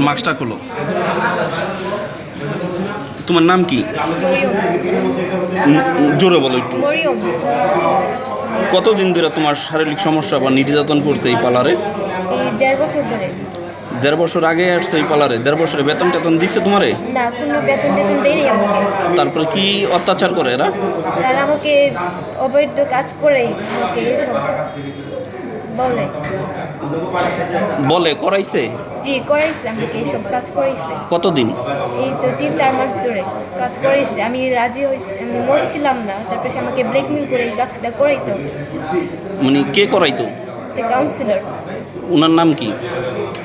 মাস্কটা খোলো। তোমার নাম কি? জোরে বলো একটু। কতদিন ধরে তোমার শারীরিক সমস্যা বা নির্যাতন করছে এই পার্লারে? 1.5 বছর ধরে। 1.5 বছর আগে আসছে এই পার্লারে? 1.5 বছরে বেতন টেতন দিচ্ছে তোমারে? না, কোনো বেতন দেয়নি আমাকে। তারপরে কি অত্যাচার করে এরা? তারা আমাকে অবৈধ কাজ করে আমাকে এসব বলে। বলে করাইছে? জি, করাইছে, আমাকে এইসব কাজ করাইছে। কতদিন? এই তো 3-4 মাস ধরে কাজ করাইছে। আমি আমি মরছিলাম না, তারপরে সে আমাকে ব্ল্যাকমেল করে এই কাজটা করাইতো। মানে কে করাইতো? কাউন্সিলর। ওনার নাম কি?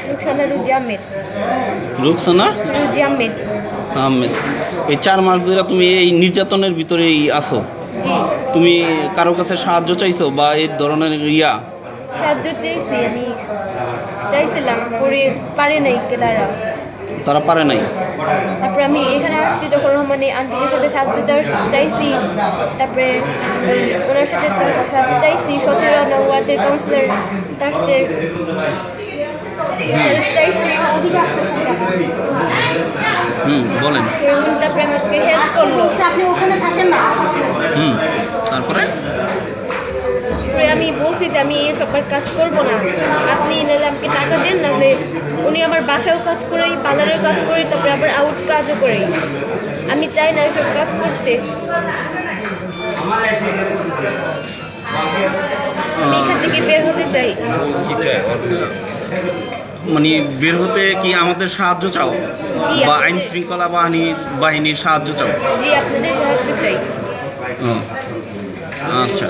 রুকসানা রুজি আহমেদ। রুকসানা রুজি আহমেদ। আহমেদ। এই 4 মাস ধরে তুমি এই নির্যাতনের ভিতরেই আছো? জি। তুমি কারো কাছে সাহায্য চাইছো বা এই ধরনের সাহায্য চেয়েছি, আমি চাইছিলাম, পারে নাই তারা পারে নাই? তারপরে আমি এখানে আসছি যখন রহমানি আন্টির সাথে সাহায্য চাইছি, তারপরে ওনার সাথে সাহায্য চাইছি, 17 নং ওয়ার্ডের কাউন্সিলর, তার সাথে চাইছি। বলেন। তারপরে আমাকে হেল্প করলো। আপনি ওখানে থাকেন না। তারপরে আমি বলছি যে আমি এই সবার কাজ করব না, আপনি নাহলে আমাকে টাকা দেন, নাহলে উনি আমার বাসায়ও কাজ করে, পার্লারেও কাজ করে, তারপরে আবার আউট কাজও করে। আমি চাই না এসব কাজ করতে। আমি এখান থেকে বের হতে চাই। মানে বের হতে কি আমাদের সাহায্য চাও? জি, বা আইন শৃঙ্খলা বাহিনীর সাহায্য চাও? জি, আপনাদের সাহায্য চাই। আচ্ছা।